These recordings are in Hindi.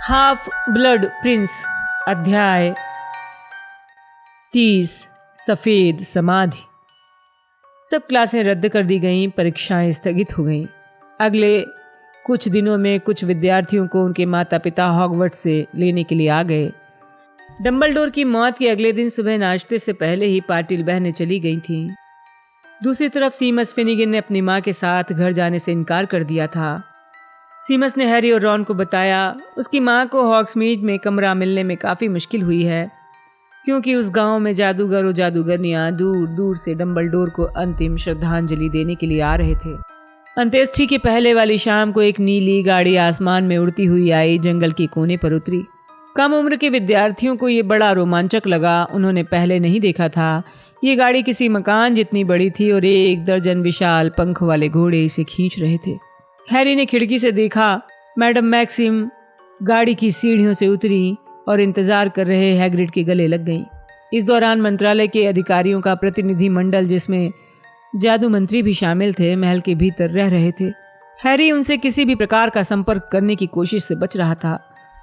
हाफ ब्लड प्रिंस अध्याय 30 सफ़ेद समाधि। सब क्लासें रद्द कर दी गईं, परीक्षाएं स्थगित हो गईं। अगले कुछ दिनों में कुछ विद्यार्थियों को उनके माता पिता हॉगवर्ट्स से लेने के लिए आ गए। डंबलडोर की मौत के अगले दिन सुबह नाश्ते से पहले ही पाटिल बहनें चली गई थीं। दूसरी तरफ सीमस फिनिगन ने अपनी माँ के साथ घर जाने से इनकार कर दिया था। सीमस ने हैरी और रॉन को बताया उसकी माँ को हॉग्समीड में कमरा मिलने में काफ़ी मुश्किल हुई है, क्योंकि उस गांव में जादूगर और जादूगरनियाँ दूर दूर से डंबलडोर को अंतिम श्रद्धांजलि देने के लिए आ रहे थे। अंत्येष्टि के पहले वाली शाम को एक नीली गाड़ी आसमान में उड़ती हुई आई, जंगल के कोने पर उतरी। कम उम्र के विद्यार्थियों को ये बड़ा रोमांचक लगा। उन्होंने पहले नहीं देखा था। ये गाड़ी किसी मकान जितनी बड़ी थी और 1 दर्जन विशाल पंख वाले घोड़े इसे खींच रहे थे। हैरी ने खिड़की से देखा मैडम मैक्सिम गाड़ी की सीढ़ियों से उतरी और इंतजार कर रहे हैग्रिड के गले लग गईं। इस दौरान मंत्रालय के अधिकारियों का प्रतिनिधि मंडल, जिसमें जादू मंत्री भी शामिल थे, महल के भीतर रह रहे थे। हैरी उनसे किसी भी प्रकार का संपर्क करने की कोशिश से बच रहा था।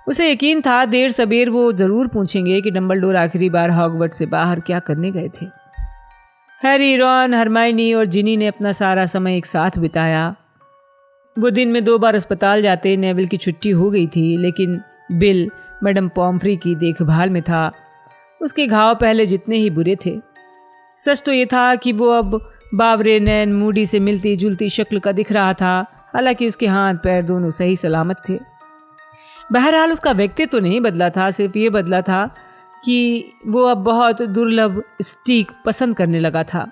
उसे यकीन था देर सबेर वो जरूर पूछेंगे कि डंबलडोर आखिरी बार हॉगवर्ट्स से बाहर क्या करने गए थे। हैरी, रॉन, हरमाइनी और जिनी ने अपना सारा समय एक साथ बिताया। वो दिन में 2 बार अस्पताल जाते। नेविल की छुट्टी हो गई थी, लेकिन बिल मैडम पॉम्फ्री की देखभाल में था। उसके घाव पहले जितने ही बुरे थे। सच तो ये था कि वो अब बावरे नैन मूडी से मिलती जुलती शक्ल का दिख रहा था, हालांकि उसके हाथ पैर दोनों सही सलामत थे। बहरहाल उसका व्यक्तित्व तो नहीं बदला था, सिर्फ ये बदला था कि वो अब बहुत दुर्लभ स्टीक पसंद करने लगा था।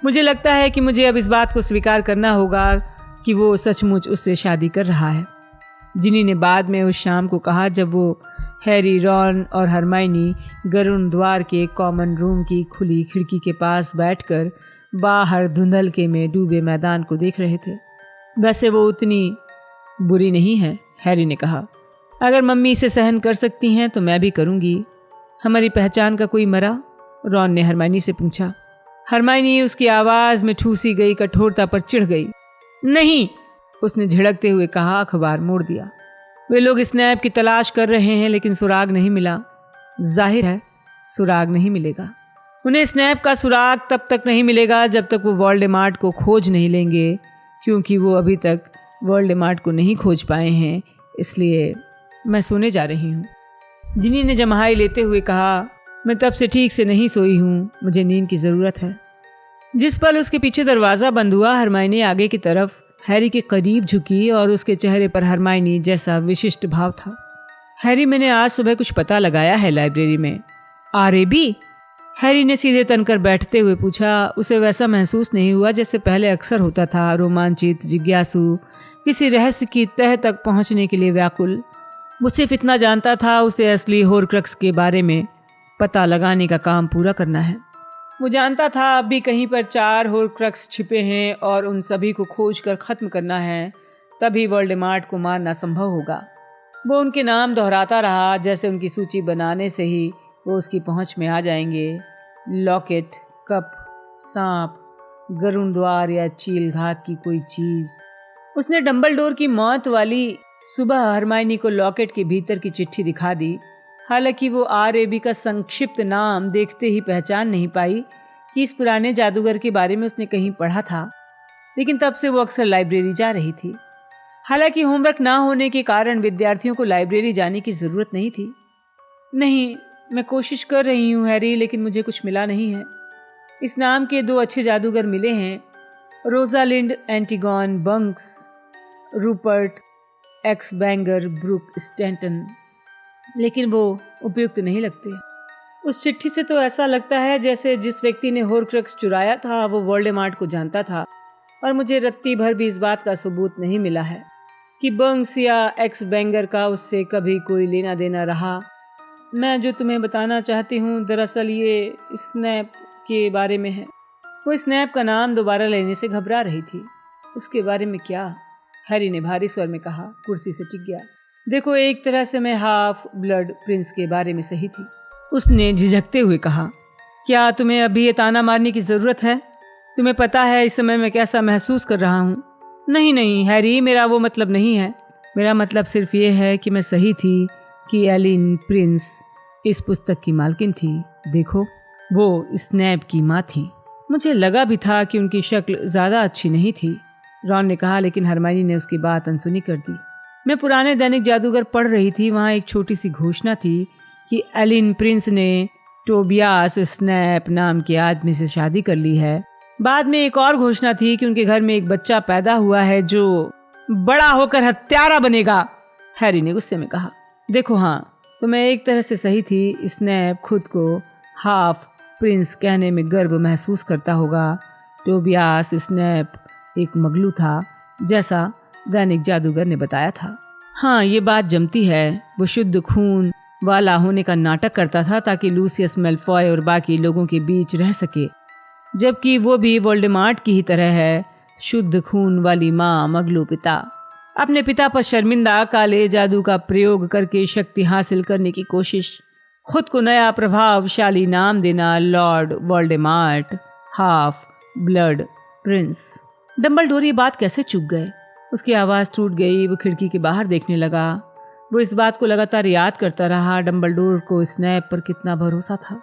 मुझे लगता है कि मुझे अब इस बात को स्वीकार करना होगा कि वो सचमुच उससे शादी कर रहा है, जिनी ने बाद में उस शाम को कहा, जब वो हैरी, रॉन और हरमाइनी गरुण द्वार के कॉमन रूम की खुली खिड़की के पास बैठकर बाहर धुंधलके में डूबे मैदान को देख रहे थे। वैसे वो उतनी बुरी नहीं है, हैरी ने कहा। अगर मम्मी इसे सहन कर सकती हैं तो मैं भी करूँगी। हमारी पहचान का कोई मरा? रॉन ने हरमाइनी से पूछा। हरमाइनी उसकी आवाज़ में ठूसी गई कठोरता पर चिढ़ गई। नहीं, उसने झिड़कते हुए कहा। अखबार मोड़ दिया। वे लोग स्नैप की तलाश कर रहे हैं, लेकिन सुराग नहीं मिला। जाहिर है सुराग नहीं मिलेगा। उन्हें स्नैप का सुराग तब तक नहीं मिलेगा जब तक वो वोल्डेमॉर्ट को खोज नहीं लेंगे, क्योंकि वो अभी तक वोल्डेमॉर्ट को नहीं खोज पाए हैं। इसलिए मैं सोने जा रही हूँ, जिनी ने जम्हाई लेते हुए कहा। मैं तब से ठीक से नहीं सोई हूँ, मुझे नींद की ज़रूरत है। जिस पल उसके पीछे दरवाज़ा बंद हुआ, हरमाइनी आगे की तरफ हैरी के करीब झुकी और उसके चेहरे पर हरमाइनी जैसा विशिष्ट भाव था। हैरी, मैंने आज सुबह कुछ पता लगाया है लाइब्रेरी में। आरएबी? हैरी ने सीधे तनकर बैठते हुए पूछा। उसे वैसा महसूस नहीं हुआ जैसे पहले अक्सर होता था, रोमांचित, जिज्ञासु, किसी रहस्य की तह तक पहुंचने के लिए व्याकुल। वो सिर्फ इतना जानता था, उसे असली होर्क्रक्स के बारे में पता लगाने का काम पूरा करना है। वो जानता था अब भी कहीं पर 4 होर्क्रक्स छिपे हैं और उन सभी को खोज कर ख़त्म करना है, तभी वोल्डेमॉर्ट को मारना संभव होगा। वो उनके नाम दोहराता रहा, जैसे उनकी सूची बनाने से ही वो उसकी पहुंच में आ जाएंगे। लॉकेट, कप, सांप, गरुण द्वार या चील घात की कोई चीज़। उसने डंबलडोर की मौत वाली सुबह हरमाइनी को लॉकेट के भीतर की चिट्ठी दिखा दी। हालांकि वो आरएबी का संक्षिप्त नाम देखते ही पहचान नहीं पाई कि इस पुराने जादूगर के बारे में उसने कहीं पढ़ा था, लेकिन तब से वो अक्सर लाइब्रेरी जा रही थी। हालांकि होमवर्क ना होने के कारण विद्यार्थियों को लाइब्रेरी जाने की ज़रूरत नहीं थी। नहीं, मैं कोशिश कर रही हूँ हैरी, लेकिन मुझे कुछ मिला नहीं है। इस नाम के 2 अच्छे जादूगर मिले हैं, Rosalind Antigone Bunks, Rupert X Banger Brooke Stanton, लेकिन वो उपयुक्त नहीं लगते। उस चिट्ठी से तो ऐसा लगता है जैसे जिस व्यक्ति ने होर्क्रक्स चुराया था वो वोल्डेमॉर्ट को जानता था, और मुझे रत्ती भर भी इस बात का सबूत नहीं मिला है कि बंक्स या एक्स बैंगर का उससे कभी कोई लेना देना रहा। मैं जो तुम्हें बताना चाहती हूँ दरअसल ये स्नैप के बारे में है। वो स्नैप का नाम दोबारा लेने से घबरा रही थी। उसके बारे में क्या? हैरी ने भारी स्वर में कहा। कुर्सी से टिक गया। देखो, एक तरह से मैं हाफ ब्लड प्रिंस के बारे में सही थी, उसने झिझकते हुए कहा। क्या तुम्हें अभी ये ताना मारने की ज़रूरत है? तुम्हें पता है इस समय मैं कैसा महसूस कर रहा हूँ। नहीं नहीं हैरी, मेरा वो मतलब नहीं है। मेरा मतलब सिर्फ ये है कि मैं सही थी कि एलिन प्रिंस इस पुस्तक की मालकिन थी। देखो, वो स्नैप की माँ थी। मुझे लगा भी था कि उनकी शक्ल ज़्यादा अच्छी नहीं थी, रॉन ने कहा, लेकिन हरमाइनी ने उसकी बात अनसुनी कर दी। मैं पुराने दैनिक जादूगर पढ़ रही थी। वहाँ एक छोटी सी घोषणा थी कि एलिन प्रिंस ने टोबियास स्नैप नाम के आदमी से शादी कर ली है। बाद में एक और घोषणा थी कि उनके घर में एक बच्चा पैदा हुआ है जो बड़ा होकर हत्यारा बनेगा। हैरी ने गुस्से में कहा। देखो, हाँ, तो मैं एक तरह से सही थी। स्नैप खुद को हाफ प्रिंस कहने में गर्व महसूस करता होगा। टोबियास स्नैप एक मगलू था, जैसा दैनिक जादूगर ने बताया था। हाँ, ये बात जमती है। वो शुद्ध खून वाला होने का नाटक करता था ताकि लूसियस मेलफॉय और बाकी लोगों के बीच रह सके, जबकि वो भी वोल्डेमॉर्ट की ही तरह है। शुद्ध खून वाली माँ, मगलू पिता। अपने पिता पर शर्मिंदा, काले जादू का प्रयोग करके शक्ति हासिल करने की कोशिश, खुद को नया प्रभावशाली नाम देना, Lord Voldemort, half blood Prince. Dumbledore ये बात कैसे चूक गए? उसकी आवाज़ टूट गई। वो खिड़की के बाहर देखने लगा। वो इस बात को लगातार याद करता रहा। डंबलडोर को स्नैप पर कितना भरोसा था।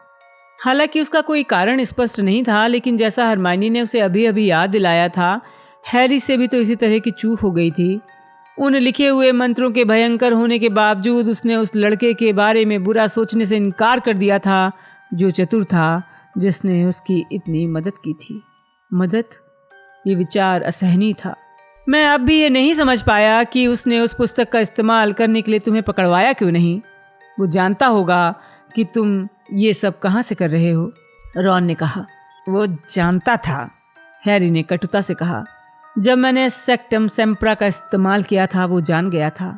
हालांकि उसका कोई कारण स्पष्ट नहीं था, लेकिन जैसा हरमाइनी ने उसे अभी अभी याद दिलाया था, हैरी से भी तो इसी तरह की चूक हो गई थी। उन लिखे हुए मंत्रों के भयंकर होने के बावजूद उसने उस लड़के के बारे में बुरा सोचने से इनकार कर दिया था, जो चतुर था, जिसने उसकी इतनी मदद की थी। मदद? ये विचार असहनीय था। मैं अब भी ये नहीं समझ पाया कि उसने उस पुस्तक का इस्तेमाल करने के लिए तुम्हें पकड़वाया क्यों नहीं। वो जानता होगा कि तुम ये सब कहाँ से कर रहे हो, रॉन ने कहा। वो जानता था, हैरी ने कटुता से कहा। जब मैंने सेक्टम सेम्प्रा का इस्तेमाल किया था, वो जान गया था।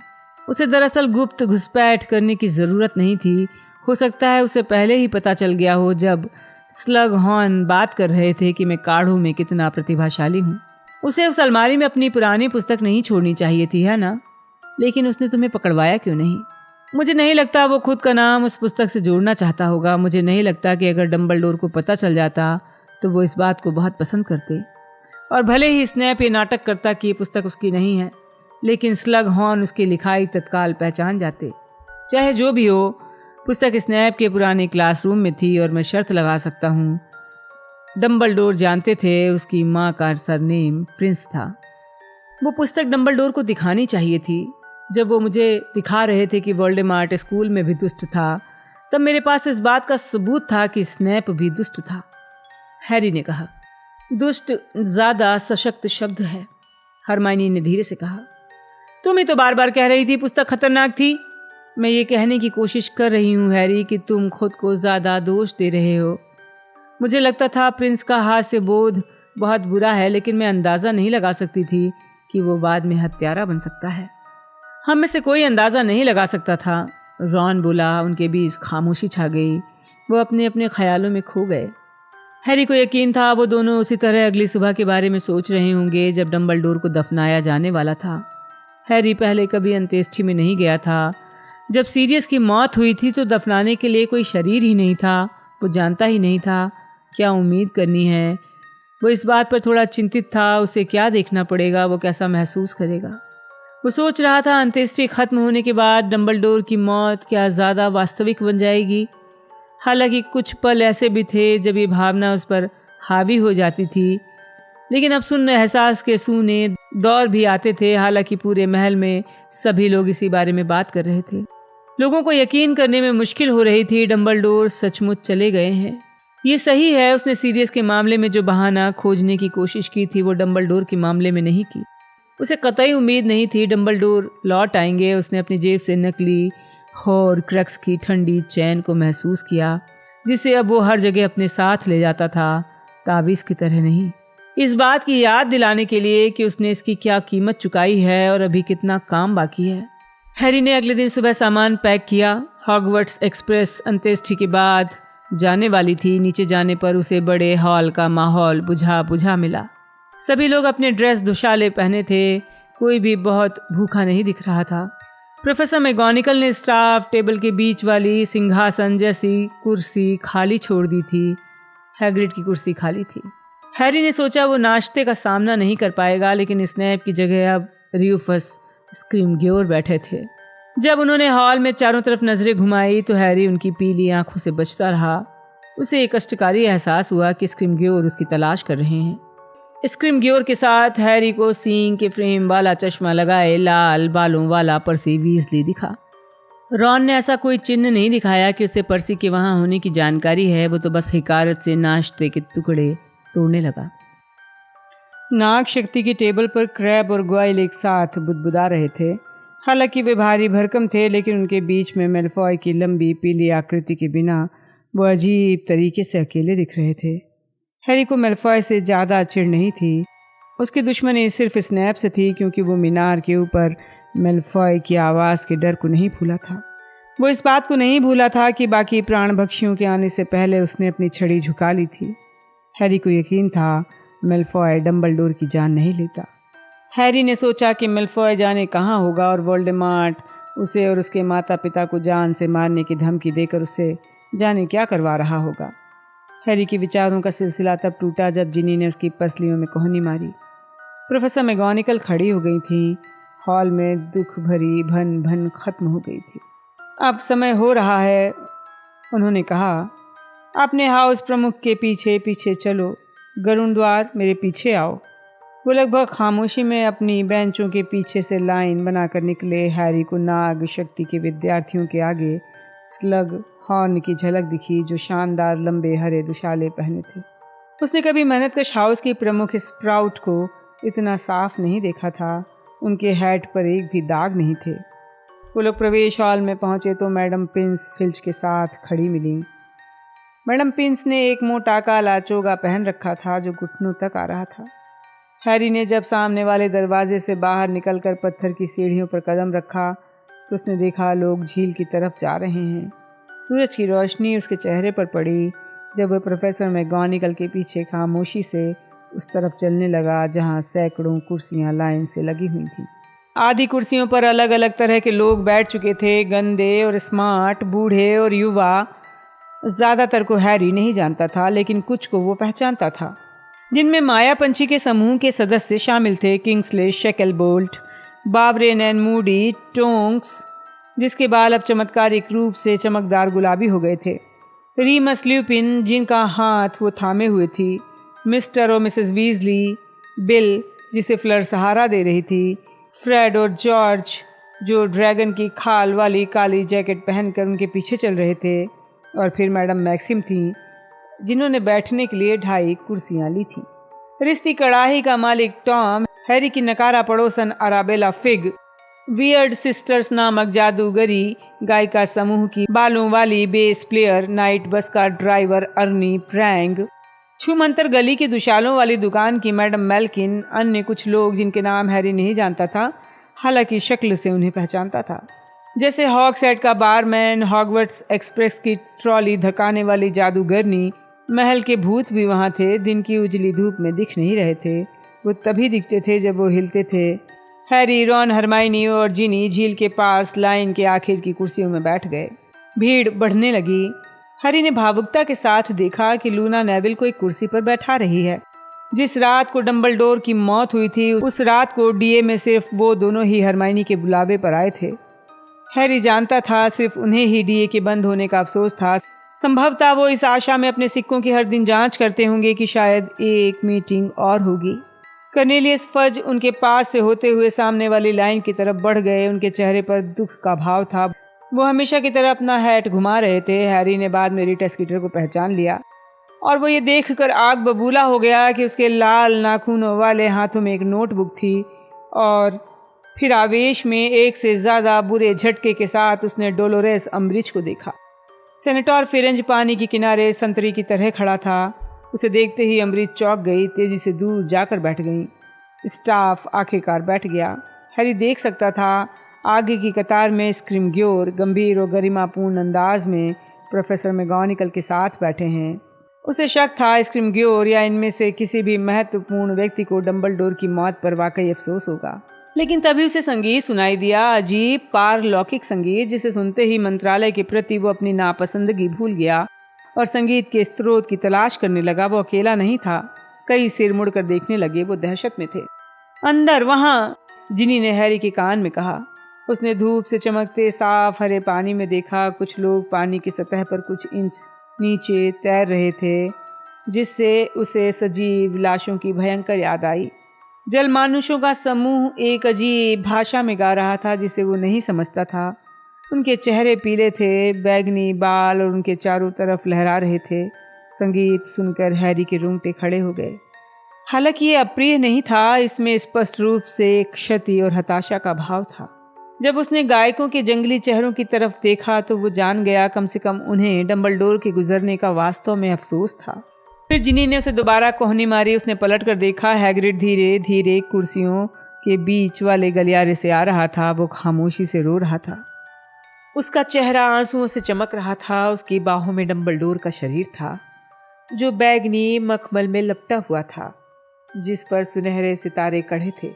उसे दरअसल गुप्त घुसपैठ करने की ज़रूरत नहीं थी। हो सकता है उसे पहले ही पता चल गया हो जब स्लग हॉर्न बात कर रहे थे कि मैं काढ़ू में कितना प्रतिभाशाली हूँ। उसे उस अलमारी में अपनी पुरानी पुस्तक नहीं छोड़नी चाहिए थी, है ना? लेकिन उसने तुम्हें पकड़वाया क्यों नहीं? मुझे नहीं लगता वो खुद का नाम उस पुस्तक से जोड़ना चाहता होगा। मुझे नहीं लगता कि अगर डंबलडोर को पता चल जाता तो वो इस बात को बहुत पसंद करते। और भले ही स्नैप ये नाटक करता कि ये पुस्तक उसकी नहीं है, लेकिन स्लग हॉर्न उसकी लिखाई तत्काल पहचान जाते। चाहे जो भी हो, पुस्तक स्नैप के पुराने क्लासरूम में थी और मैं शर्त लगा सकता हूँ डंबलडोर जानते थे उसकी माँ का सरनेम प्रिंस था। वो पुस्तक डंबलडोर को दिखानी चाहिए थी। जब वो मुझे दिखा रहे थे कि वोल्डेमॉर्ट स्कूल में भी दुष्ट था, तब मेरे पास इस बात का सबूत था कि स्नैप भी दुष्ट था, हैरी ने कहा। दुष्ट ज़्यादा सशक्त शब्द है, हरमाइनी ने धीरे से कहा। तुम ही तो बार बार कह रही थी पुस्तक खतरनाक थी। मैं ये कहने की कोशिश कर रही हूँ हैरी कि तुम खुद को ज़्यादा दोष दे रहे हो। मुझे लगता था प्रिंस का हास्य बोध बहुत बुरा है, लेकिन मैं अंदाज़ा नहीं लगा सकती थी कि वो बाद में हत्यारा बन सकता है। हम में से कोई अंदाज़ा नहीं लगा सकता था, रॉन बोला। उनके बीच खामोशी छा गई। वो अपने अपने ख्यालों में खो गए। हैरी को यकीन था वो दोनों उसी तरह अगली सुबह के बारे में सोच रहे होंगे जब डंबलडोर को दफनाया जाने वाला था। हैरी पहले कभी अंत्येष्टि में नहीं गया था। जब सीरियस की मौत हुई थी तो दफनाने के लिए कोई शरीर ही नहीं था। वो जानता ही नहीं था क्या उम्मीद करनी है। वो इस बात पर थोड़ा चिंतित था, उसे क्या देखना पड़ेगा, वो कैसा महसूस करेगा। वो सोच रहा था अंत्येष्टि खत्म होने के बाद डंबलडोर की मौत क्या ज़्यादा वास्तविक बन जाएगी। हालांकि कुछ पल ऐसे भी थे जब ये भावना उस पर हावी हो जाती थी, लेकिन अब सुन्न एहसास के सूने दौर भी आते थे। हालांकि पूरे महल में सभी लोग इसी बारे में बात कर रहे थे। लोगों को यकीन करने में मुश्किल हो रही थी डंबलडोर सचमुच चले गए हैं। ये सही है, उसने सीरियस के मामले में जो बहाना खोजने की कोशिश की थी वो डंबलडोर के मामले में नहीं की। उसे कतई उम्मीद नहीं थी डंबलडोर लौट आएंगे। उसने अपनी जेब से नकली हॉर्क्रक्स की ठंडी चैन को महसूस किया, जिसे अब वो हर जगह अपने साथ ले जाता था, ताबीज़ की तरह नहीं। इस बात की याद दिलाने के लिए कि उसने इसकी क्या कीमत चुकाई है और अभी कितना काम बाकी है। हैरी ने अगले दिन सुबह सामान पैक किया। हॉगवर्ट्स एक्सप्रेस अंत्येष्टि के बाद जाने वाली थी। नीचे जाने पर उसे बड़े हॉल का माहौल बुझा बुझा मिला। सभी लोग अपने ड्रेस दुशाले पहने थे। कोई भी बहुत भूखा नहीं दिख रहा था। प्रोफेसर मैगोनिकल ने स्टाफ टेबल के बीच वाली सिंहासन जैसी कुर्सी खाली छोड़ दी थी। हैग्रिड की कुर्सी खाली थी। हैरी ने सोचा वो नाश्ते का सामना नहीं कर पाएगा, लेकिन स्नैप की जगह अब रूफस स्क्रिमग्योर बैठे थे। जब उन्होंने हॉल में चारों तरफ नजरें घुमाई तो हैरी उनकी पीली आंखों से बचता रहा। उसे एक कष्टकारी एहसास हुआ कि स्क्रिमग्योर उसकी तलाश कर रहे हैं। स्क्रिमग्योर के साथ हैरी को सींग के फ्रेम वाला चश्मा लगाए लाल बालों वाला पर्सी वीजली दिखा। रॉन ने ऐसा कोई चिन्ह नहीं दिखाया कि उसे पर्सी के वहां होने की जानकारी है। वो तो बस हिकारत से नाश्ते के टुकड़े तोड़ने लगा। नाग शक्ति की टेबल पर क्रैब और ग्वाइल एक साथ बुदबुदा रहे थे। हालांकि वे भारी भरकम थे, लेकिन उनके बीच में मेलफॉय की लंबी पीली आकृति के बिना वो अजीब तरीके से अकेले दिख रहे थे। हैरी को मेलफॉय से ज़्यादा चिढ़ नहीं थी। उसकी दुश्मनी सिर्फ स्नैप से थी, क्योंकि वो मीनार के ऊपर मेलफॉय की आवाज़ के डर को नहीं भूला था। वो इस बात को नहीं भूला था कि बाकी प्राण भक्षियों के आने से पहले उसने अपनी छड़ी झुका ली थी। हैरी को यकीन था मेलफॉय डंबलडोर की जान नहीं लेता। हैरी ने सोचा कि मेलफॉय जाने कहाँ होगा और वोल्डेमॉर्ट उसे और उसके माता पिता को जान से मारने की धमकी देकर उससे जाने क्या करवा रहा होगा। हैरी के विचारों का सिलसिला तब टूटा जब जिनी ने उसकी पसलियों में कोहनी मारी। प्रोफेसर मैगोनिकल खड़ी हो गई थी। हॉल में दुख भरी भन भन खत्म हो गई थी। अब समय हो रहा है, उन्होंने कहा। अपने हाउस प्रमुख के पीछे पीछे चलो। गरुण द्वार, मेरे पीछे आओ। वो लगभग खामोशी में अपनी बेंचों के पीछे से लाइन बनाकर निकले। हैरी को नाग शक्ति के विद्यार्थियों के आगे स्लग हॉर्न की झलक दिखी, जो शानदार लंबे हरे दुशाले पहने थे। उसने कभी मेहनतकश हाउस की प्रमुख स्प्राउट को इतना साफ नहीं देखा था। उनके हैट पर एक भी दाग नहीं थे। वो लोग प्रवेश हॉल में पहुंचे तो मैडम पिंस फिल्च के साथ खड़ी मिली। मैडम पिंस ने एक मोटा काला चोगा पहन रखा था जो घुटनों तक आ रहा था। हैरी ने जब सामने वाले दरवाजे से बाहर निकलकर पत्थर की सीढ़ियों पर कदम रखा तो उसने देखा लोग झील की तरफ जा रहे हैं। सूरज की रोशनी उसके चेहरे पर पड़ी जब वह प्रोफेसर मैगोनिकल के पीछे खामोशी से उस तरफ चलने लगा जहां सैकड़ों कुर्सियां लाइन से लगी हुई थीं। आधी कुर्सियों पर अलग अलग तरह के लोग बैठ चुके थे, गंदे और स्मार्ट, बूढ़े और युवा। ज़्यादातर को हैरी नहीं जानता था, लेकिन कुछ को वो पहचानता था, जिनमें माया पंछी के समूह के सदस्य शामिल थे। किंग्सले शेकलबोल्ट, बावरेन एंड मूडी, टोंक्स जिसके बाल अब चमत्कारिक रूप से चमकदार गुलाबी हो गए थे, रीमस ल्यूपिन जिनका हाथ वो थामे हुए थी, मिस्टर और मिसेस वीजली, बिल जिसे फ्लर सहारा दे रही थी, फ्रेड और जॉर्ज जो ड्रैगन की खाल वाली काली जैकेट पहनकर उनके पीछे चल रहे थे, और फिर मैडम मैक्सिम थी जिन्होंने बैठने के लिए 2.5 कुर्सियां ली थीं। रिश्ती कड़ाही का मालिक टॉम, हैरी की नकारा पड़ोसन अराबेला फिग, वियर्ड सिस्टर्स नामक जादूगरी गायिका समूह की बालों वाली बेस प्लेयर, नाइट बस का ड्राइवर अर्नी प्रैंग, छूमंतर गली की दुशालों वाली दुकान की मैडम मेल्किन, अन्य कुछ लोग जिनके नाम हैरी नहीं जानता था, हालांकि शक्ल से उन्हें पहचानता था, जैसे हॉगसेट का बारमैन, हॉगवर्ट्स एक्सप्रेस की ट्रॉली धकाने वाली जादूगरनी। महल के भूत भी वहाँ थे। दिन की उजली धूप में दिख नहीं रहे थे, वो तभी दिखते थे जब वो हिलते थे। हैरी, रॉन, हरमाइनी और जिनी झील के पास लाइन के आखिर की कुर्सियों में बैठ गए। भीड़ बढ़ने लगी। हैरी ने भावुकता के साथ देखा कि लूना नेविल को एक कुर्सी पर बैठा रही है। जिस रात को डंबलडोर की मौत हुई थी, उस रात को डीए में सिर्फ वो दोनों ही हरमाइनी के बुलावे पर आए थे। हैरी जानता था सिर्फ उन्हें ही डीए के बंद होने का अफसोस था। संभवतः वो इस आशा में अपने सिक्कों की हर दिन जांच करते होंगे कि शायद एक मीटिंग और होगी। कर्नेलियस फज उनके पास से होते हुए सामने वाली लाइन की तरफ बढ़ गए। उनके चेहरे पर दुख का भाव था। वो हमेशा की तरह अपना हैट घुमा रहे थे। हैरी ने बाद में रीटा स्कीटर को पहचान लिया और वो ये देखकर आग बबूला हो गया कि उसके लाल नाखूनों वाले हाथों में एक नोटबुक थी। और फिर आवेश में एक से ज़्यादा बुरे झटके के साथ उसने डोलोरेस अम्ब्रिज को देखा। सेनेटर फिरेंज पानी के किनारे संतरी की तरह खड़ा था। उसे देखते ही अम्ब्रिज चौंक गई, तेजी से दूर जाकर बैठ गई। स्टाफ आखिरकार बैठ गया। हैरी देख सकता था आगे की कतार में स्क्रिमग्योर गंभीर और गरिमापूर्ण अंदाज में प्रोफेसर मैगोनिकल के साथ बैठे हैं। उसे शक था स्क्रिमग्योर या इनमें से किसी भी महत्वपूर्ण व्यक्ति को डंबलडोर की मौत पर वाकई अफसोस होगा। लेकिन तभी उसे संगीत सुनाई दिया, अजीब पारलौकिक संगीत जिसे सुनते ही मंत्रालय के प्रति वो अपनी नापसंदगी भूल गया और संगीत के स्रोत की तलाश करने लगा। वो अकेला नहीं था, कई सिर मुड़कर देखने लगे। वो दहशत में थे। अंदर वहाँ जिनी ने हैरी के कान में कहा। उसने धूप से चमकते साफ हरे पानी में देखा कुछ लोग पानी की सतह पर कुछ इंच नीचे तैर रहे थे, जिससे उसे सजीव लाशों की भयंकर याद आई। जलमानुषों का समूह एक अजीब भाषा में गा रहा था जिसे वो नहीं समझता था। उनके चेहरे पीले थे, बैगनी बाल और उनके चारों तरफ लहरा रहे थे। संगीत सुनकर हैरी के रोंगटे खड़े हो गए। हालांकि ये अप्रिय नहीं था, इसमें स्पष्ट रूप से क्षति और हताशा का भाव था। जब उसने गायकों के जंगली चेहरों की तरफ देखा तो वो जान गया कम से कम उन्हें डंबलडोर के गुजरने का वास्तव में अफसोस था। फिर जिनी ने उसे दोबारा कोहनी मारी। उसने पलट कर देखा, हैग्रिड धीरे धीरे कुर्सियों के बीच वाले गलियारे से आ रहा था। वो खामोशी से रो रहा था। उसका चेहरा आंसुओं से चमक रहा था। उसकी बाहों में डंबलडोर का शरीर था जो बैगनी मखमल में लपटा हुआ था, जिस पर सुनहरे सितारे कढ़े थे।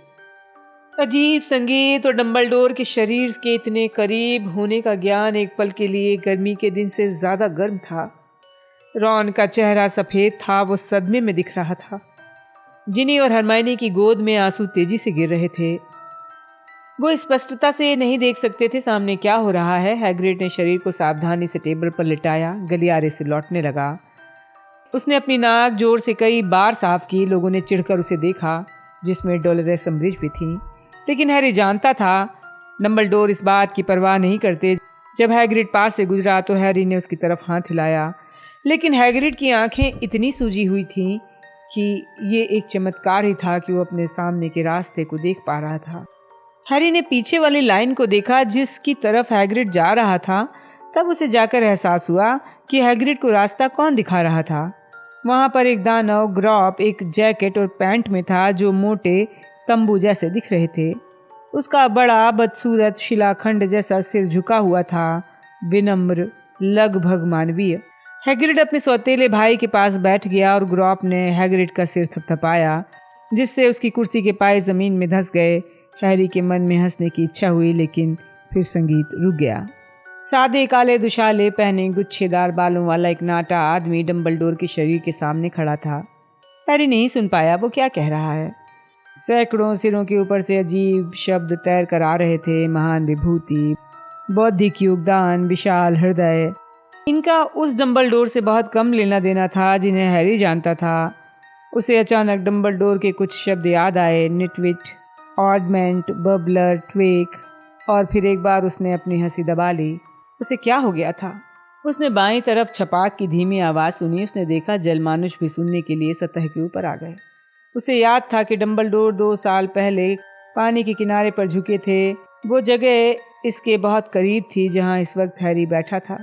अजीब संगीत और डंबलडोर के शरीर के इतने करीब होने का ज्ञान एक पल के लिए गर्मी के दिन से ज्यादा गर्म था। रॉन का चेहरा सफेद था, वो सदमे में दिख रहा था। जिनी और हरमाइनी की गोद में आंसू तेजी से गिर रहे थे। वो स्पष्टता से नहीं देख सकते थे सामने क्या हो रहा है। हैग्रिड ने शरीर को सावधानी से टेबल पर लिटाया, गलियारे से लौटने लगा। उसने अपनी नाक जोर से कई बार साफ की। लोगों ने चिढ़कर उसे देखा, जिसमें डोलोरेस अम्ब्रिज भी थी। लेकिन हैरी जानता था डंबलडोर इस बात की परवाह नहीं करते। जब हैग्रिड पास से गुजरा तो हैरी ने उसकी तरफ हाथ हिलाया, लेकिन हैग्रिड की आंखें इतनी सूजी हुई थीं कि ये एक चमत्कार ही था कि वो अपने सामने के रास्ते को देख पा रहा था। हैरी ने पीछे वाली लाइन को देखा जिसकी तरफ हैग्रिड जा रहा था। तब उसे जाकर एहसास हुआ कि हैग्रिड को रास्ता कौन दिखा रहा था। वहाँ पर एक दानव ग्रॉप एक जैकेट और पैंट में था जो मोटे तंबू जैसे दिख रहे थे। उसका बड़ा बदसूरत शिलाखंड जैसा सिर झुका हुआ था, विनम्र, लगभग मानवीय। हैग्रिड अपने सौतेले भाई के पास बैठ गया और ग्रॉप ने हैग्रिड का सिर थपथपाया, जिससे उसकी कुर्सी के पाए जमीन में धंस गए। हैरी के मन में हंसने की इच्छा हुई, लेकिन फिर संगीत रुक गया। सादे काले दुशाले पहने गुच्छेदार बालों वाला एक नाटा आदमी डंबलडोर के शरीर के सामने खड़ा था। हैरी नहीं सुन पाया वो क्या कह रहा है। सैकड़ों सिरों के ऊपर से अजीब शब्द तैर कर आ रहे थे। महान विभूति, बौद्धिक योगदान, विशाल हृदय। इनका उस डंबलडोर से बहुत कम लेना देना था जिन्हें हैरी जानता था। उसे अचानक डंबलडोर के कुछ शब्द याद आए, निटविट, ऑडमेंट, बबलर, ट्वेक, और फिर एक बार उसने अपनी हंसी दबा ली। उसे क्या हो गया था? उसने बाईं तरफ छपाक की धीमी आवाज़ सुनी। उसने देखा जलमानुष भी सुनने के लिए सतह के ऊपर आ गए। उसे याद था कि डंबलडोर 2 साल पहले पानी के किनारे पर झुके थे। वो जगह इसके बहुत करीब थी जहाँ इस वक्त हैरी बैठा था।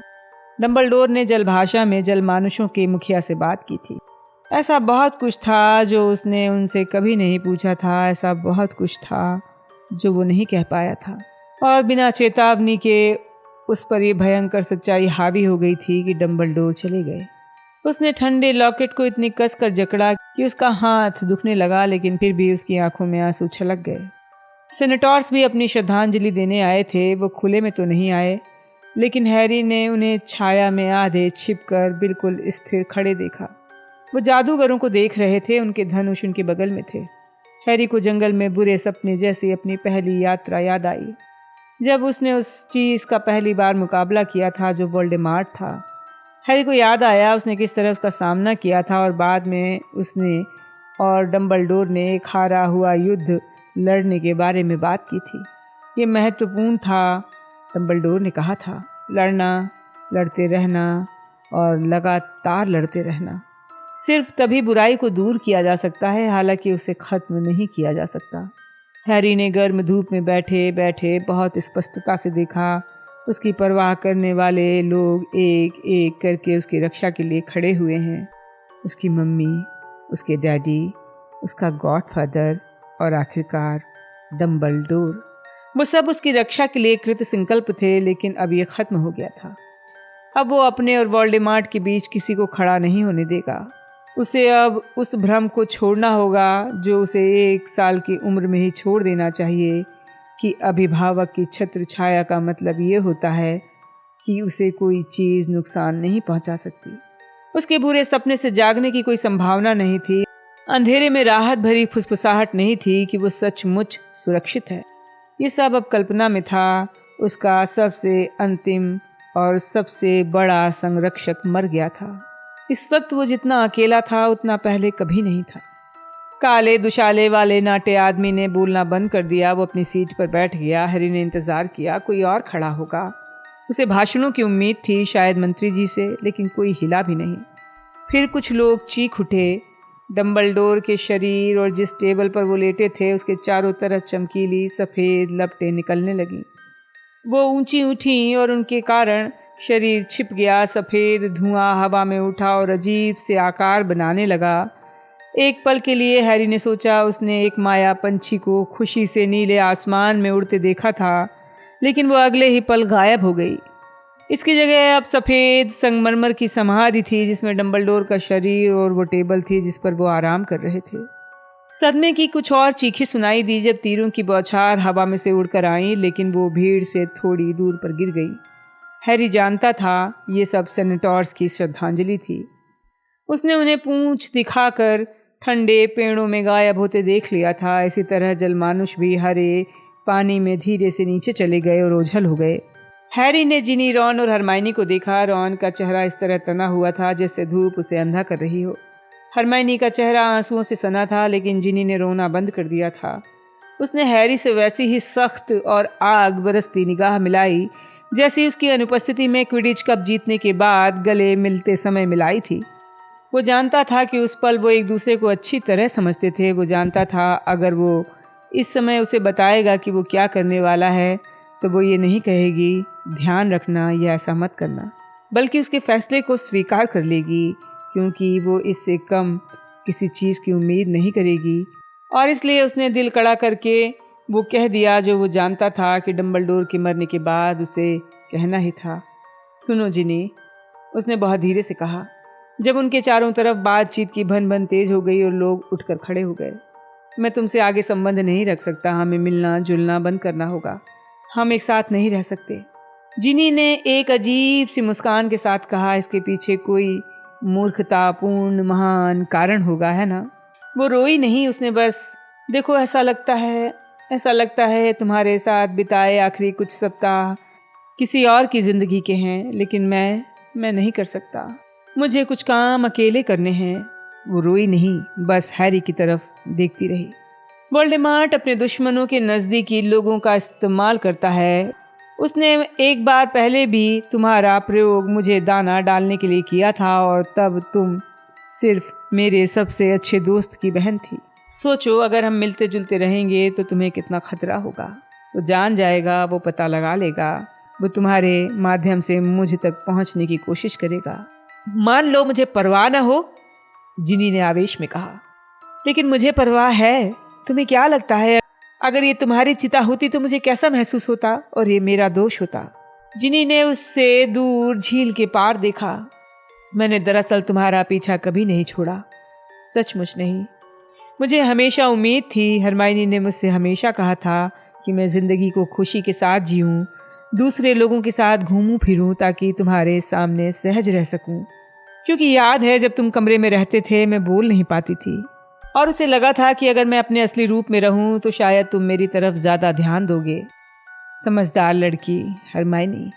डंबलडोर ने जलभाषा में जलमानुषों के मुखिया से बात की थी। ऐसा बहुत कुछ था जो उसने उनसे कभी नहीं पूछा था। ऐसा बहुत कुछ था जो वो नहीं कह पाया था। और बिना चेतावनी के उस पर यह भयंकर सच्चाई हावी हो गई थी कि डंबलडोर चले गए। उसने ठंडे लॉकेट को इतनी कसकर जकड़ा कि उसका हाथ दुखने लगा, लेकिन फिर भी उसकी आंखों में आंसू छलक गए। सेनेटर्स भी अपनी श्रद्धांजलि देने आए थे। वो खुले में तो नहीं आए, लेकिन हैरी ने उन्हें छाया में आधे छिपकर बिल्कुल स्थिर खड़े देखा। वो जादूगरों को देख रहे थे। उनके धनुष उनके बगल में थे। हैरी को जंगल में बुरे सपने जैसी अपनी पहली यात्रा याद आई, जब उसने उस चीज़ का पहली बार मुकाबला किया था जो वोल्डेमॉर्ट था। हैरी को याद आया उसने किस तरह उसका सामना किया था, और बाद में उसने और डंबलडोर ने एक हारा हुआ युद्ध लड़ने के बारे में बात की थी। ये महत्वपूर्ण था। डंबलडोर ने कहा था, लड़ना, लड़ते रहना और लगातार लड़ते रहना। सिर्फ तभी बुराई को दूर किया जा सकता है, हालांकि उसे ख़त्म नहीं किया जा सकता। हैरी ने गर्म धूप में बैठे बैठे बहुत स्पष्टता से देखा उसकी परवाह करने वाले लोग एक एक करके उसकी रक्षा के लिए खड़े हुए हैं। उसकी मम्मी, उसके डैडी, उसका गॉडफादर और आखिरकार डंबलडोर। वो सब उसकी रक्षा के लिए कृत संकल्प थे, लेकिन अब ये ख़त्म हो गया था। अब वो अपने और वोल्डेमॉर्ट के बीच किसी को खड़ा नहीं होने देगा। उसे अब उस भ्रम को छोड़ना होगा जो उसे 1 साल की उम्र में ही छोड़ देना चाहिए कि अभिभावक की छत्र छाया का मतलब ये होता है कि उसे कोई चीज़ नुकसान नहीं पहुंचा सकती। उसके बुरे सपने से जागने की कोई संभावना नहीं थी। अंधेरे में राहत भरी फुसफुसाहट नहीं थी कि वो सचमुच सुरक्षित है। ये सब अब कल्पना में था। उसका सबसे अंतिम और सबसे बड़ा संरक्षक मर गया था। इस वक्त वो जितना अकेला था उतना पहले कभी नहीं था। काले दुशाले वाले नाटे आदमी ने बोलना बंद कर दिया। वो अपनी सीट पर बैठ गया। हैरी ने इंतज़ार किया कोई और खड़ा होगा। उसे भाषणों की उम्मीद थी, शायद मंत्री जी से, लेकिन कोई हिला भी नहीं। फिर कुछ लोग चीख उठे। डंबलडोर के शरीर और जिस टेबल पर वो लेटे थे उसके चारों तरफ चमकीली सफ़ेद लपटें निकलने लगीं। वो ऊंची उठी और उनके कारण शरीर छिप गया। सफ़ेद धुआं हवा में उठा और अजीब से आकार बनाने लगा। एक पल के लिए हैरी ने सोचा उसने एक माया पंछी को खुशी से नीले आसमान में उड़ते देखा था, लेकिन वो अगले ही पल गायब हो गई। इसकी जगह अब सफ़ेद संगमरमर की समाधि थी जिसमें डंबलडोर का शरीर और वो टेबल थी जिस पर वो आराम कर रहे थे। सदमे की कुछ और चीखें सुनाई दी जब तीरों की बौछार हवा में से उड़कर आई, लेकिन वो भीड़ से थोड़ी दूर पर गिर गई। हैरी जानता था ये सब सेनेटर्स की श्रद्धांजलि थी। उसने उन्हें पूंछ दिखाकर ठंडे पेड़ों में गायब होते देख लिया था। इसी तरह जलमानुष भी हरे पानी में धीरे से नीचे चले गए और ओझल हो गए। हैरी ने जिनी, रॉन और हरमाइनी को देखा। रॉन का चेहरा इस तरह तना हुआ था जैसे धूप उसे अंधा कर रही हो। हरमाइनी का चेहरा आंसुओं से सना था, लेकिन जिनी ने रोना बंद कर दिया था। उसने हैरी से वैसी ही सख्त और आग बरसती निगाह मिलाई जैसी उसकी अनुपस्थिति में क्विडिच कप जीतने के बाद गले मिलते समय मिलाई थी। वो जानता था कि उस पल वो एक दूसरे को अच्छी तरह समझते थे। वो जानता था अगर वो इस समय उसे बताएगा कि वो क्या करने वाला है तो वो ये नहीं कहेगी ध्यान रखना या ऐसा मत करना, बल्कि उसके फैसले को स्वीकार कर लेगी, क्योंकि वो इससे कम किसी चीज़ की उम्मीद नहीं करेगी। और इसलिए उसने दिल कड़ा करके वो कह दिया जो वो जानता था कि डंबलडोर के मरने के बाद उसे कहना ही था। सुनो जिनी, उसने बहुत धीरे से कहा जब उनके चारों तरफ बातचीत की भन भन तेज हो गई और लोग उठकर खड़े हो गए। मैं तुमसे आगे संबंध नहीं रख सकता। हमें मिलना जुलना बंद करना होगा। हम एक साथ नहीं रह सकते। जिनी ने एक अजीब सी मुस्कान के साथ कहा, इसके पीछे कोई मूर्खतापूर्ण महान कारण होगा, है ना? वो रोई नहीं, उसने बस देखो ऐसा लगता है तुम्हारे साथ बिताए आखिरी कुछ सप्ताह किसी और की ज़िंदगी के हैं, लेकिन मैं नहीं कर सकता। मुझे कुछ काम अकेले करने हैं। वो रोई नहीं, बस हैरी की तरफ देखती रही। वोल्डेमॉर्ट अपने दुश्मनों के नज़दीकी लोगों का इस्तेमाल करता है। उसने एक बार पहले भी तुम्हारा प्रयोग मुझे दाना डालने के लिए किया था और तब तुम सिर्फ मेरे सबसे अच्छे दोस्त की बहन थी। सोचो अगर हम मिलते जुलते रहेंगे तो तुम्हें कितना खतरा होगा। वो जान जाएगा, वो पता लगा लेगा, वो तुम्हारे माध्यम से मुझ तक पहुंचने की कोशिश करेगा। मान लो मुझे परवाह न हो, जिनी ने आवेश में कहा, लेकिन मुझे परवाह है। तुम्हें क्या लगता है अगर ये तुम्हारी चिता होती तो मुझे कैसा महसूस होता और ये मेरा दोष होता? जिनी ने उससे दूर झील के पार देखा। मैंने दरअसल तुम्हारा पीछा कभी नहीं छोड़ा, सचमुच नहीं। मुझे हमेशा उम्मीद थी, हरमाइनी ने मुझसे हमेशा कहा था कि मैं ज़िंदगी को खुशी के साथ जीऊँ, दूसरे लोगों के साथ घूमूं फिरूं ताकि तुम्हारे सामने सहज रह सकूं। क्योंकि याद है जब तुम कमरे में रहते थे मैं बोल नहीं पाती थी और उसे लगा था कि अगर मैं अपने असली रूप में रहूं तो शायद तुम मेरी तरफ ज़्यादा ध्यान दोगे। समझदार लड़की हरमाइनी।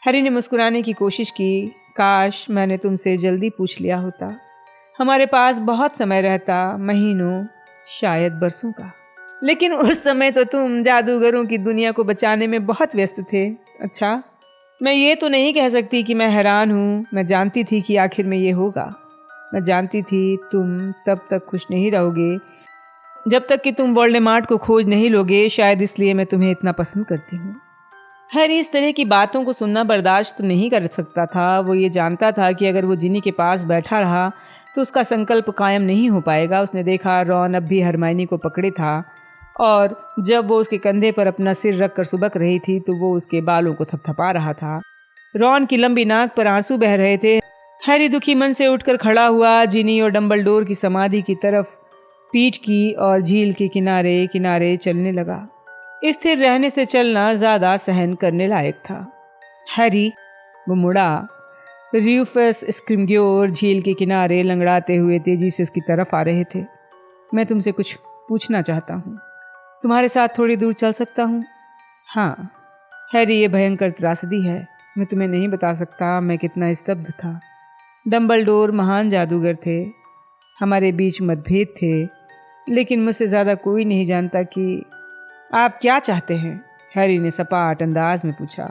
हैरी ने मुस्कुराने की कोशिश की। काश मैंने तुमसे जल्दी पूछ लिया होता। हमारे पास बहुत समय रहता, महीनों शायद बरसों का। लेकिन उस समय तो तुम जादूगरों की दुनिया को बचाने में बहुत व्यस्त थे। अच्छा, मैं ये तो नहीं कह सकती कि मैं हैरान हूँ। मैं जानती थी कि आखिर में ये होगा। मैं जानती थी तुम तब तक खुश नहीं रहोगे जब तक कि तुम वोल्डेमॉर्ट को खोज नहीं लोगे। शायद इसलिए मैं तुम्हें इतना पसंद करती हूँ। हैरी इस तरह की बातों को सुनना बर्दाश्त नहीं कर सकता था। वो ये जानता था कि अगर वो जिनी के पास बैठा रहा तो उसका संकल्प कायम नहीं हो पाएगा। उसने देखा रॉन अब भी हरमाइनी को पकड़े था और जब वो उसके कंधे पर अपना सिर रख कर सुबक रही थी तो वो उसके बालों को थपथपा रहा था। रॉन की लंबी नाक पर आंसू बह रहे थे। हैरी दुखी मन से उठकर खड़ा हुआ, जिनी और डंबलडोर की समाधि की तरफ पीठ की और झील के किनारे किनारे चलने लगा। स्थिर रहने से चलना ज़्यादा सहन करने लायक था। हैरी, वो मुड़ा। रूफस स्क्रिमग्योर झील के किनारे लंगड़ाते हुए तेजी से उसकी तरफ आ रहे थे। मैं तुमसे कुछ पूछना चाहता हूँ। तुम्हारे साथ थोड़ी दूर चल सकता हूँ? हाँ। हैरी, ये भयंकर त्रासदी है। मैं तुम्हें नहीं बता सकता मैं कितना स्तब्ध था। डंबलडोर महान जादूगर थे, हमारे बीच मतभेद थे, लेकिन मुझसे ज़्यादा कोई नहीं जानता कि आप क्या चाहते हैं। हैरी ने सपाट अंदाज में पूछा।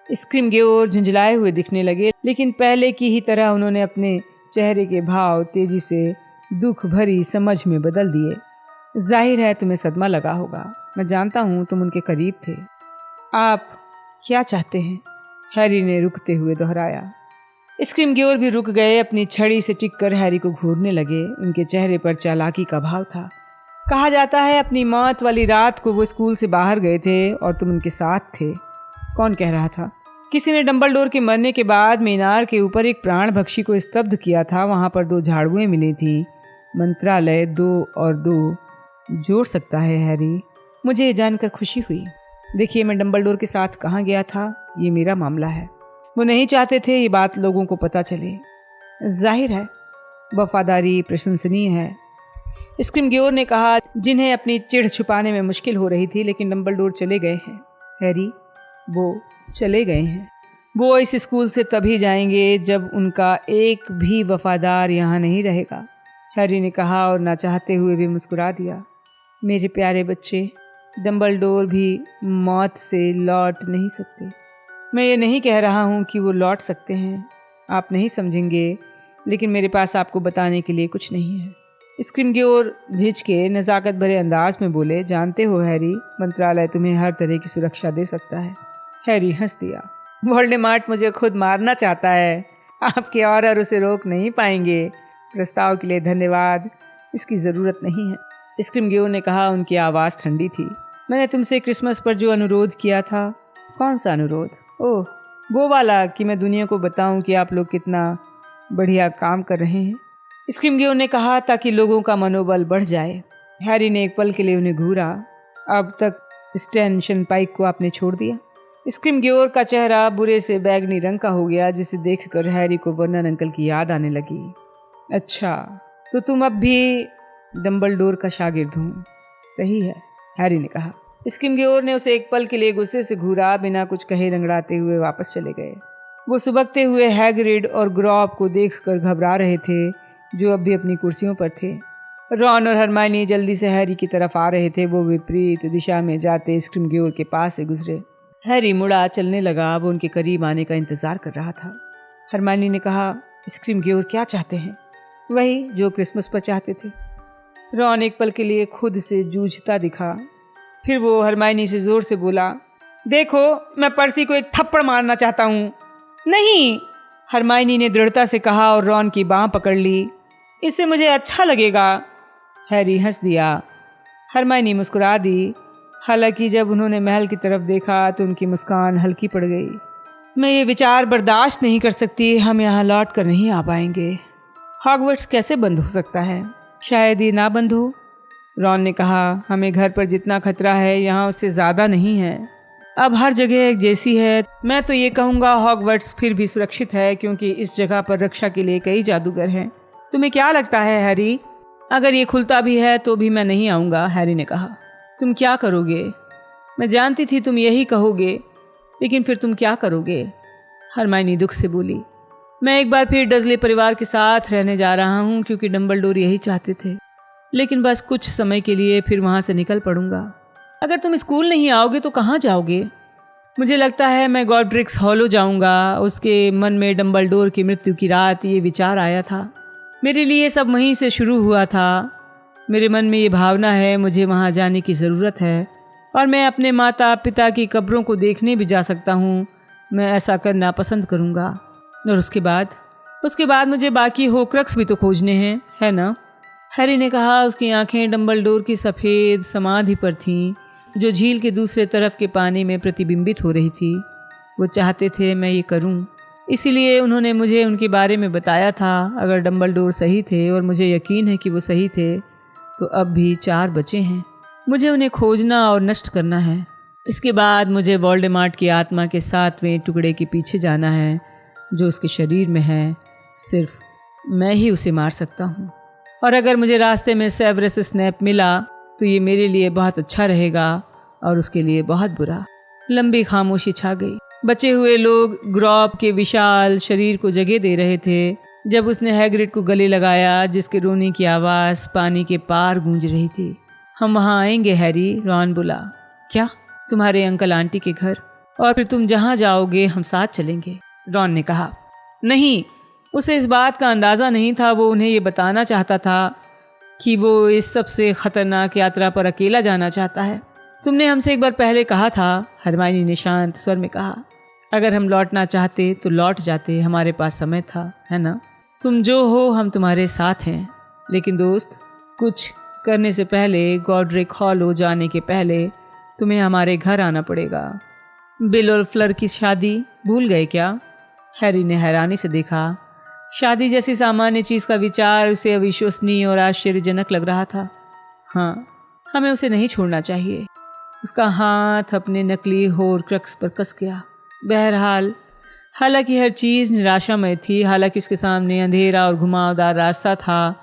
स्क्रिमगेओर झुंझलाए हुए दिखने लगे, लेकिन पहले की ही तरह उन्होंने अपने चेहरे के भाव तेजी से दुख भरी समझ में बदल दिए। जाहिर है तुम्हें सदमा लगा होगा। मैं जानता हूँ तुम उनके करीब थे। आप क्या चाहते हैं? हैरी ने रुकते हुए दोहराया। स्क्रिमगेओर भी रुक गए, अपनी छड़ी से टिककर हैरी को घूरने लगे। उनके चेहरे पर चालाकी का भाव था। कहा जाता है अपनी मौत वाली रात को वो स्कूल से बाहर गए थे और तुम उनके साथ थे। कौन कह रहा था? किसी ने डंबलडोर के मरने के बाद मीनार के ऊपर एक प्राण भक्षी को स्तब्ध किया था। वहाँ पर 2 झाड़ुएं मिली थी। मंत्रालय 2 और 2 जोड़ सकता है हैरी। मुझे ये जानकर खुशी हुई। देखिए, मैं डंबलडोर के साथ कहाँ गया था, ये मेरा मामला है। वो नहीं चाहते थे ये बात लोगों को पता चले। जाहिर है वफादारी प्रशंसनीय है, स्क्रिमगेओर ने कहा, जिन्हें अपनी चिढ़ छुपाने में मुश्किल हो रही थी। लेकिन डंबलडोर चले गए हैं हैरी, वो चले गए हैं। वो इस स्कूल से तभी जाएंगे जब उनका एक भी वफादार यहाँ नहीं रहेगा, हैरी ने कहा और ना चाहते हुए भी मुस्कुरा दिया। मेरे प्यारे बच्चे, डंबलडोर भी मौत से लौट नहीं सकते। मैं ये नहीं कह रहा हूँ कि वो लौट सकते हैं, आप नहीं समझेंगे, लेकिन मेरे पास आपको बताने के लिए कुछ नहीं है। स्क्रिमगेओर झिझके नज़ाकत भरे अंदाज में बोले, जानते हो हैरी, मंत्रालय तुम्हें हर तरह की सुरक्षा दे सकता है। हैरी हंस दिया। वोल्डेमॉर्ट मुझे खुद मारना चाहता है, आपके और उसे रोक नहीं पाएंगे। प्रस्ताव के लिए धन्यवाद, इसकी ज़रूरत नहीं है, स्क्रिमगेओर ने कहा। उनकी आवाज़ ठंडी थी। मैंने तुमसे क्रिसमस पर जो अनुरोध किया था। कौन सा अनुरोध? ओह, वो वाला कि मैं दुनिया को बताऊं कि आप लोग कितना बढ़िया काम कर रहे हैं, स्क्रिमगेओर ने कहा, ताकि लोगों का मनोबल बढ़ जाए। हैरी ने एक पल के लिए उन्हें घूरा। अब तक स्टैन शनपाइक को आपने छोड़ दिया? स्क्रिमगेओर का चेहरा बुरे से बैगनी रंग का हो गया, जिसे देखकर हैरी को वर्नन अंकल की याद आने लगी। अच्छा, तो तुम अब भी डंबलडोर का शागिर्द हो? सही है, हैरी ने कहा। स्क्रिमगेओर ने उसे एक पल के लिए गुस्से से घूरा, बिना कुछ कहे रंगड़ाते हुए वापस चले गए। वो सुबकते हुए हैग्रिड और ग्रॉब को देखकर घबरा रहे थे, जो अब भी अपनी कुर्सियों पर थे। रॉन और हरमाइनी जल्दी से हैरी की तरफ आ रहे थे। वो विपरीत दिशा में जाते स्क्रिमगेओर के पास से गुजरे। हैरी मुड़ा चलने लगा। वो उनके करीब आने का इंतजार कर रहा था। हरमाइनी ने कहा, स्क्रिमगेओर क्या चाहते हैं? वही जो क्रिसमस पर चाहते थे। रॉन एक पल के लिए खुद से जूझता दिखा। फिर वो हरमाइनी से जोर से बोला, देखो, मैं पर्सी को एक थप्पड़ मारना चाहता हूँ। नहीं, हरमाइनी ने दृढ़ता से कहा और रॉन की बाँह पकड़ ली। इससे मुझे अच्छा लगेगा। हैरी हंस दिया। हरमाइनी मुस्कुरा दी। हालांकि जब उन्होंने महल की तरफ देखा तो उनकी मुस्कान हल्की पड़ गई। मैं ये विचार बर्दाश्त नहीं कर सकती, हम यहाँ लौट कर नहीं आ पाएंगे। हॉगवर्ट्स कैसे बंद हो सकता है? शायद ये ना बंद हो, रॉन ने कहा। हमें घर पर जितना खतरा है यहाँ उससे ज़्यादा नहीं है। अब हर जगह एक जैसी है। मैं तो ये कहूँगा हॉगवर्ट्स फिर भी सुरक्षित है, क्योंकि इस जगह पर रक्षा के लिए कई जादूगर हैं। तुम्हें क्या लगता है हैरी? अगर ये खुलता भी है तो भी मैं नहीं आऊँगा, हैरी ने कहा। तुम क्या करोगे? मैं जानती थी तुम यही कहोगे, लेकिन फिर तुम क्या करोगे? हरमाइनी दुख से बोली। मैं एक बार फिर डर्सले परिवार के साथ रहने जा रहा हूँ, क्योंकि डंबलडोर यही चाहते थे। लेकिन बस कुछ समय के लिए, फिर वहाँ से निकल पड़ूंगा। अगर तुम स्कूल नहीं आओगे तो कहाँ जाओगे? मुझे लगता है मैं गॉड्रिक्स हॉलो जाऊंगा। उसके मन में डंबलडोर की मृत्यु की रात ये विचार आया था। मेरे लिए सब वहीं से शुरू हुआ था। मेरे मन में ये भावना है मुझे वहाँ जाने की ज़रूरत है, और मैं अपने माता पिता की कब्रों को देखने भी जा सकता हूँ। मैं ऐसा करना पसंद करूँगा। और उसके बाद मुझे बाकी होक्रक्स भी तो खोजने हैं, है ना? हैरी ने कहा। उसकी आंखें डंबलडोर की सफ़ेद समाधि पर थीं, जो झील के दूसरे तरफ के पानी में प्रतिबिंबित हो रही थी। वो चाहते थे मैं ये करूं, इसीलिए उन्होंने मुझे उनके बारे में बताया था। अगर डंबलडोर सही थे, और मुझे यकीन है कि वो सही थे, तो अब भी 4 बचे हैं। मुझे उन्हें खोजना और नष्ट करना है। इसके बाद मुझे वोल्डेमॉर्ट की आत्मा के 7वें टुकड़े के पीछे जाना है, जो उसके शरीर में है। सिर्फ मैं ही उसे मार सकता हूँ। और अगर मुझे रास्ते में सेवरस स्नैप मिला तो ये मेरे लिए बहुत अच्छा रहेगा और उसके लिए बहुत बुरा। लंबी खामोशी छा गई। बचे हुए लोग ग्रॉब के विशाल शरीर को जगह दे रहे थे जब उसने हैग्रिड को गले लगाया, जिसके रोने की आवाज़ पानी के पार गूंज रही थी। हम वहाँ आएंगे हैरी, रॉन बोला। क्या? तुम्हारे अंकल आंटी के घर, और फिर तुम जहाँ जाओगे हम साथ चलेंगे, रॉन ने कहा। नहीं, उसे इस बात का अंदाज़ा नहीं था। वो उन्हें ये बताना चाहता था कि वो इस सबसे ख़तरनाक यात्रा पर अकेला जाना चाहता है। तुमने हमसे एक बार पहले कहा था, हरमाइनी ने शांत स्वर में कहा। अगर हम लौटना चाहते तो लौट जाते, हमारे पास समय था, है ना? तुम जो हो हम तुम्हारे साथ हैं। लेकिन दोस्त, कुछ करने से पहले, गॉड्रिक हॉलो जाने के पहले तुम्हें हमारे घर आना पड़ेगा। बिल और फ्लर की शादी भूल गए क्या? हैरी ने हैरानी से देखा। शादी जैसी सामान्य चीज़ का विचार उसे अविश्वसनीय और आश्चर्यजनक लग रहा था। हाँ, हमें उसे नहीं छोड़ना चाहिए। उसका हाथ अपने नकली होर्क्रक्स पर कस गया। बहरहाल, हालांकि हर चीज़ निराशामय थी, हालांकि उसके सामने अंधेरा और घुमावदार रास्ता था,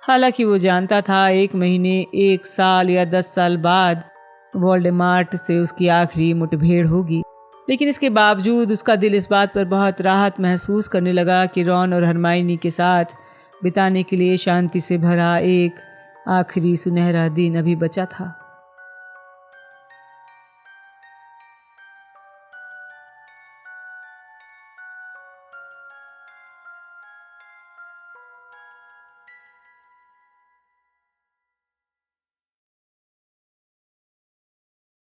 हालांकि वो जानता था 1 महीने, 1 साल या 10 साल बाद वोल्डेमार्ट से उसकी आखिरी मुठभेड़ होगी, लेकिन इसके बावजूद उसका दिल इस बात पर बहुत राहत महसूस करने लगा कि रॉन और हरमाइनी के साथ बिताने के लिए शांति से भरा एक आखिरी सुनहरा दिन अभी बचा था।